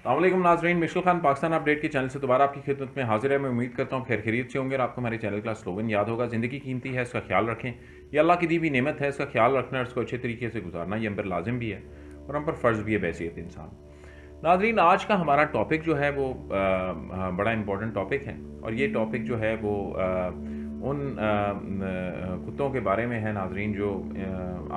अस्सलाम वालेकुम नाज़रीन, मिशल खान पाकिस्तान अपडेट के चैनल से दोबारा आपकी खिदमत में हाजिर है। मैं उम्मीद करता हूँ खैरियत से होंगे और आपको हमारे चैनल का स्लोगन याद होगा, ज़िंदगी कीमती है, इसका ख्याल रखें। ये अल्लाह की दी हुई नेमत है, इसका ख्याल रखना और इसको अच्छे तरीके से गुजारना ये हम पर लाजिम भी है और हम पर फ़र्ज़ भी है बहैसियत इंसान। नाज़रीन, आज का हमारा टॉपिक जो है वो बड़ा इंपॉर्टेंट टॉपिक है और ये टॉपिक जो है वो उन कुत्तों के बारे में है नाज़रीन जो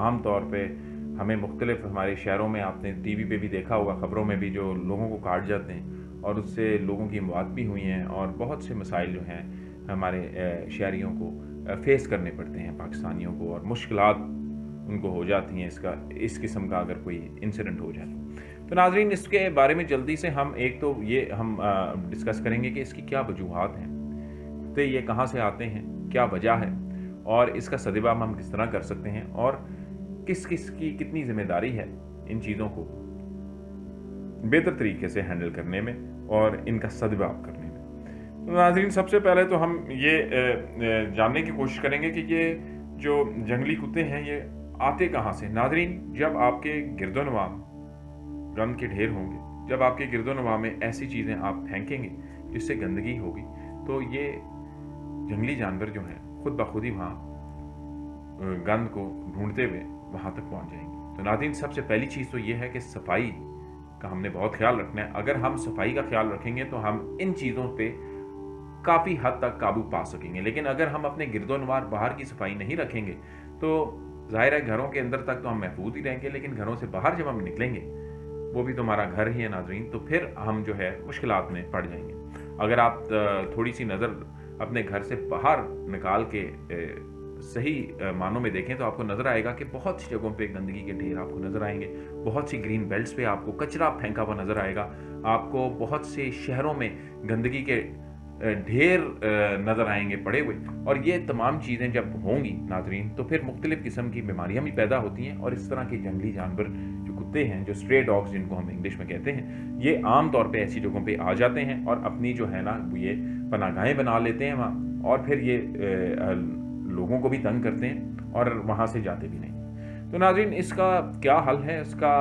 आम तौर पर हमें मुख्तलिफ हमारे शहरों में आपने टीवी पे भी देखा होगा, ख़बरों में भी, जो लोगों को काट जाते हैं और उससे लोगों की मौत भी हुई हैं और बहुत से मसाइल जो हैं हमारे शहरियों को फ़ेस करने पड़ते हैं, पाकिस्तानियों को, और मुश्किलात उनको हो जाती हैं इस किस्म का अगर कोई इंसिडेंट हो जाए तो नाज़रीन, इसके बारे में जल्दी से हम एक तो ये हम डिस्कस करेंगे कि इसकी क्या वजूहात हैं, तो ये कहाँ से आते हैं, क्या वजह है और इसका सद्भाव हम किस तरह कर सकते हैं और किस किस की कितनी जिम्मेदारी है इन चीज़ों को बेहतर तरीके से हैंडल करने में और इनका सद्भाव करने में। तो नाज़रीन, सबसे पहले तो हम ये जानने की कोशिश करेंगे कि ये जो जंगली कुत्ते हैं ये आते कहाँ से। नाज़रीन, जब आपके गिरदोनवा गंद के ढेर होंगे, जब आपके गिरदोनवा में ऐसी चीज़ें आप फेंकेंगे जिससे गंदगी होगी, तो ये जंगली जानवर जो हैं खुद ब खुद ही वहाँ गंद को ढूंढते हुए वहाँ तक पहुँच जाएंगे। तो नाज़रीन, सबसे पहली चीज़ तो ये है कि सफाई का हमने बहुत ख्याल रखना है। अगर हम सफाई का ख्याल रखेंगे तो हम इन चीज़ों पे काफ़ी हद तक काबू पा सकेंगे। लेकिन अगर हम अपने गिरदोनवार बाहर की सफाई नहीं रखेंगे तो ज़ाहिर है घरों के अंदर तक तो हम महफूज ही रहेंगे, लेकिन घरों से बाहर जब हम निकलेंगे, वो भी तो हमारा घर ही है नाज़रीन, तो फिर हम जो है मुश्किलात में पड़ जाएंगे। अगर आप थोड़ी सी नज़र अपने घर से बाहर निकाल के सही मानों में देखें तो आपको नज़र आएगा कि बहुत सी जगहों पे गंदगी के ढेर आपको नज़र आएंगे, बहुत सी ग्रीन बेल्ट्स पे आपको कचरा फेंका हुआ नज़र आएगा, आपको बहुत से शहरों में गंदगी के ढेर नज़र आएंगे पड़े हुए। और ये तमाम चीज़ें जब होंगी नाज़रीन तो फिर मुख्तलिफ़ किस्म की बीमारियाँ भी पैदा होती हैं और इस तरह के जंगली जानवर जो कुत्ते हैं, जो स्ट्रे डॉग्स जिनको हम इंग्लिश में कहते हैं, ये आम तौर पे ऐसी जगहों पे आ जाते हैं और अपनी जो है ना ये पनाहगाहें बना लेते हैं वहाँ, और फिर ये लोगों को भी तंग करते हैं और वहाँ से जाते भी नहीं। तो नाज़रीन, इसका क्या हल है, इसका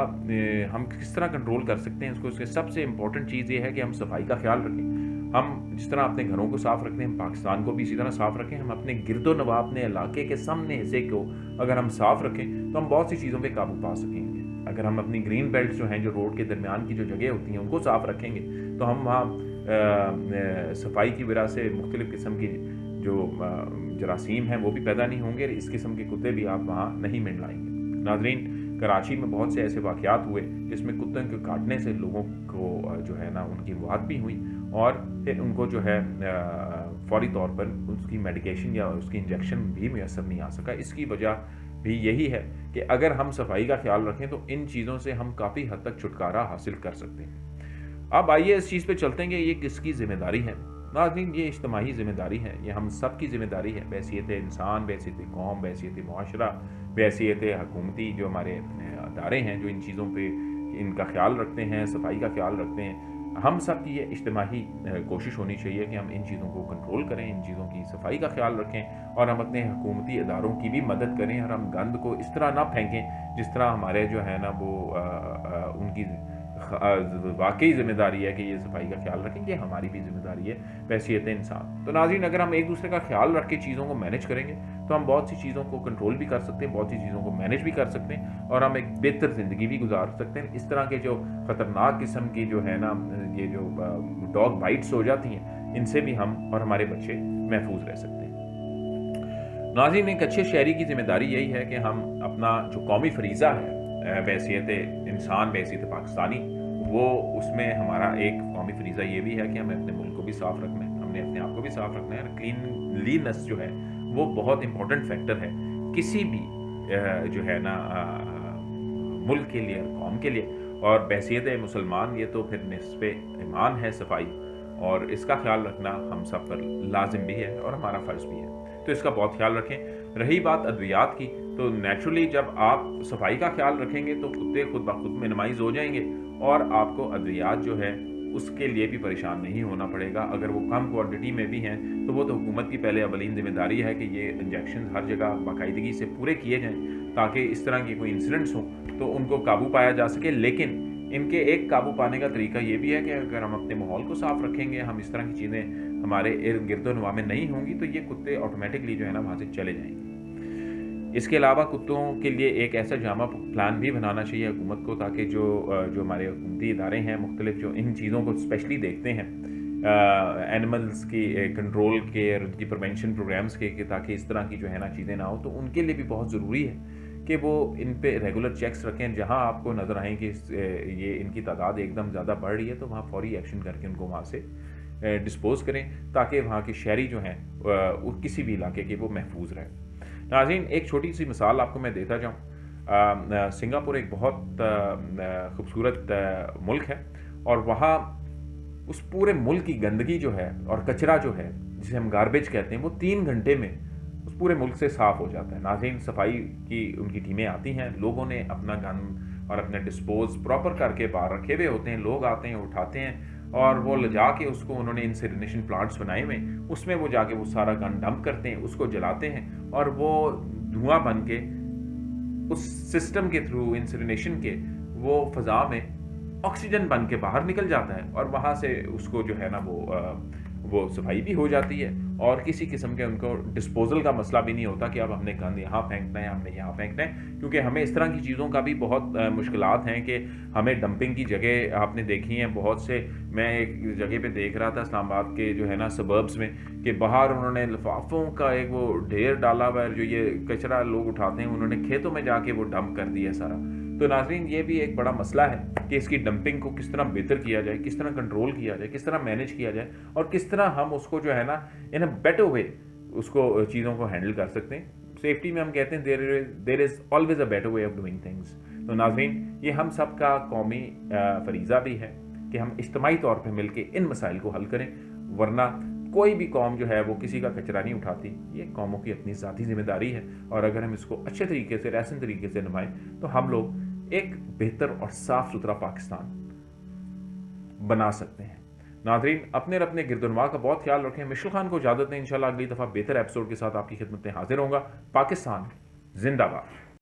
हम किस तरह कंट्रोल कर सकते हैं इसको। इसके सबसे इम्पोर्टेंट चीज़ ये है कि हम सफाई का ख्याल रखें। हम जिस तरह अपने घरों को साफ़ रखते हैं, हम पाकिस्तान को भी इसी तरह साफ़ रखें। हम अपने गिरदोनवा, अपने इलाके के सामने हिस्से को अगर हम साफ़ रखें तो हम बहुत सी चीज़ों पर काबू पा सकेंगे। अगर हम अपनी ग्रीन बेल्ट जो हैं, जो रोड के दरमियान की जो जगह होती हैं, उनको साफ़ रखेंगे तो हम वहाँ सफाई की वजह से मुख्तलिफ़ किस्म की जो जरासीम हैं वो भी पैदा नहीं होंगे, इस किस्म के कुत्ते भी आप वहाँ नहीं मिल लाएंगे। नाज़रीन, कराची में बहुत से ऐसे वाक़यात हुए जिसमें कुत्तों के काटने से लोगों को जो है ना उनकी मौत भी हुई और फिर उनको जो है फौरी तौर पर उसकी मेडिकेशन या उसकी इंजेक्शन भी मैसर नहीं आ सका। इसकी वजह भी यही है कि अगर हम सफाई का ख्याल रखें तो इन चीज़ों से हम काफ़ी हद तक छुटकारा हासिल कर सकते हैं। अब आइए इस चीज़ पे चलते हैं कि ये किसकी ज़िम्मेदारी है। नाज़रीन, ये इज्तिमाही ज़िम्मेदारी है, ये हम सब की ज़िम्मेदारी है, बहैसियत इंसान, बहैसियत कौम, बहैसियत मुआशरा, बहैसियत हुकूमती जो हमारे अदारे हैं जो इन चीज़ों पे इनका ख्याल रखते हैं, सफाई का ख्याल रखते हैं। हम सब की ये इज्तिमाही कोशिश होनी चाहिए कि हम इन चीज़ों को कंट्रोल करें, इन चीज़ों की सफाई का ख्याल रखें और हम अपने हुकूमती अदारों की भी मदद करें और हम गंद को इस तरह ना फेंकें जिस तरह हमारे जो है ना वो उनकी वाकई ज़िम्मेदारी है कि ये सफाई का ख्याल रखें, ये हमारी भी ज़िम्मेदारी है बहैसियत इंसान। तो नाज़रीन, अगर हम एक दूसरे का ख्याल रख के चीज़ों को मैनेज करेंगे तो हम बहुत सी चीज़ों को कंट्रोल भी कर सकते हैं, बहुत सी चीज़ों को मैनेज भी कर सकते हैं और हम एक बेहतर ज़िंदगी भी गुजार सकते हैं। इस तरह के जो ख़तरनाक किस्म की जो है ना ये जो डॉग बाइट्स हो जाती हैं, इनसे भी हम और हमारे बच्चे महफूज रह सकते हैं। नाज़रीन, एक अच्छे शहरी की ज़िम्मेदारी यही है कि हम अपना जो कौमी फरीज़ा है बहैसियत इंसान, बहैसियत पाकिस्तानी, वो उसमें हमारा एक कौमी फरीज़ा ये भी है कि हमें अपने मुल्क को भी साफ़ रखना है, हमने अपने आप को भी साफ़ रखना है। क्लीनलीनेस जो है वो बहुत इंपॉर्टेंट फैक्टर है किसी भी जो है ना मुल्क के लिए, कौम के लिए, और बहैसियत मुसलमान ये तो फिर निस्बे ईमान है सफाई, और इसका ख्याल रखना हम सब पर लाजिम भी है और हमारा फ़र्ज़ भी है, तो इसका बहुत ख्याल रखें। रही बात अद्वियात की, तो नेचुरली जब आप सफाई का ख्याल रखेंगे तो कुत्ते खुद ब खुद मिनिमाइज़ हो जाएंगे और आपको अद्वियात जो है उसके लिए भी परेशान नहीं होना पड़ेगा। अगर वो कम क्वांटिटी में भी हैं तो वो तो हुकूमत की पहले अवलीन ज़िम्मेदारी है कि ये इंजेक्शन हर जगह बाकायदगी से पूरे किए जाएँ ताकि इस तरह के कोई इंसिडेंट्स हों तो उनको काबू पाया जा सके। लेकिन ان کے ایک قابو پانے کا طریقہ یہ بھی ہے کہ اگر ہم اپنے ماحول کو صاف رکھیں گے, ہم اس طرح کی چیزیں ہمارے ارد گرد و نواح میں نہیں ہوں گی, تو یہ کتے آٹومیٹکلی جو ہے نا وہاں سے چلے جائیں گے. اس کے علاوہ کتوں کے لیے ایک ایسا جامع پلان بھی بنانا چاہیے حکومت کو, تاکہ جو ہمارے حکومتی ادارے ہیں مختلف جو ان چیزوں کو اسپیشلی دیکھتے ہیں اینیملز کی کنٹرول کے اور ان کی پریونشن پروگرامز کے, تاکہ اس طرح کی جو ہے نا چیزیں نہ ہو, تو ان کے لیے بھی بہت ضروری ہے کہ وہ ان پہ ریگولر چیکس رکھیں. جہاں آپ کو نظر آئیں کہ یہ ان کی تعداد ایک دم زیادہ بڑھ رہی ہے, تو وہاں فوری ایکشن کر کے ان کو وہاں سے ڈسپوز کریں, تاکہ وہاں کے شہری جو ہیں کسی بھی علاقے کے وہ محفوظ رہیں. ناظرین, ایک چھوٹی سی مثال آپ کو میں دیتا جاؤں. سنگاپور ایک بہت خوبصورت ملک ہے, اور وہاں اس پورے ملک کی گندگی جو ہے اور کچرا جو ہے جسے ہم گاربیج کہتے ہیں, وہ 3 گھنٹے میں اس پورے ملک سے صاف ہو جاتا ہے. ناظرین, صفائی کی ان کی ٹیمیں آتی ہیں, لوگوں نے اپنا گن اور اپنے ڈسپوز پراپر کر کے باہر رکھے ہوئے ہوتے ہیں, لوگ آتے ہیں اٹھاتے ہیں, اور وہ لے جا کے اس کو انہوں نے انسینریشن پلانٹس بنائے ہوئے, اس میں وہ جا کے وہ سارا گن ڈمپ کرتے ہیں, اس کو جلاتے ہیں, اور وہ دھواں بن کے اس سسٹم کے تھرو انسینریشن کے وہ فضا میں آکسیجن بن کے باہر نکل جاتا ہے, اور وہاں سے اس کو جو ہے نا وہ صفائی بھی ہو جاتی ہے, اور کسی قسم کے ان کو ڈسپوزل کا مسئلہ بھی نہیں ہوتا کہ اب ہم نے گند یہاں پھینکنا ہے, ہم نے یہاں پھینکنا ہے. کیونکہ ہمیں اس طرح کی چیزوں کا بھی بہت مشکلات ہیں کہ ہمیں ڈمپنگ کی جگہ آپ نے دیکھی ہیں بہت سے. میں ایک جگہ پہ دیکھ رہا تھا اسلام آباد کے جو ہے نا سبربس میں, کہ باہر انہوں نے لفافوں کا ایک وہ ڈھیر ڈالا ہوا ہے, جو یہ کچرا لوگ اٹھاتے ہیں انہوں نے کھیتوں میں جا کے وہ ڈمپ کر دیا سارا. تو ناظرین, یہ بھی ایک بڑا مسئلہ ہے کہ اس کی ڈمپنگ کو کس طرح بہتر کیا جائے, کس طرح کنٹرول کیا جائے, کس طرح مینیج کیا جائے, اور کس طرح ہم اس کو جو ہے نا ان اے بیٹر وے اس کو چیزوں کو ہینڈل کر سکتے ہیں. سیفٹی میں ہم کہتے ہیں there is always a better way of doing things. تو ناظرین, یہ ہم سب کا قومی فریضہ بھی ہے کہ ہم اجتماعی طور پہ مل کے ان مسائل کو حل کریں, ورنہ کوئی بھی قوم جو ہے وہ کسی کا کچرا نہیں اٹھاتی. یہ قوموں کی اپنی ذاتی ذمہ داری ہے, اور اگر ہم اس کو اچھے طریقے سے رسن طریقے سے نبھائیں تو ہم لوگ ایک بہتر اور صاف ستھرا پاکستان بنا سکتے ہیں. ناظرین, اپنے اور اپنے گرد و نواح کا بہت خیال رکھیں. مشل خان کو اجازت دیں, انشاءاللہ اگلی دفعہ بہتر ایپیسوڈ کے ساتھ آپ کی خدمت میں حاضر ہوں گا. پاکستان زندہ باد.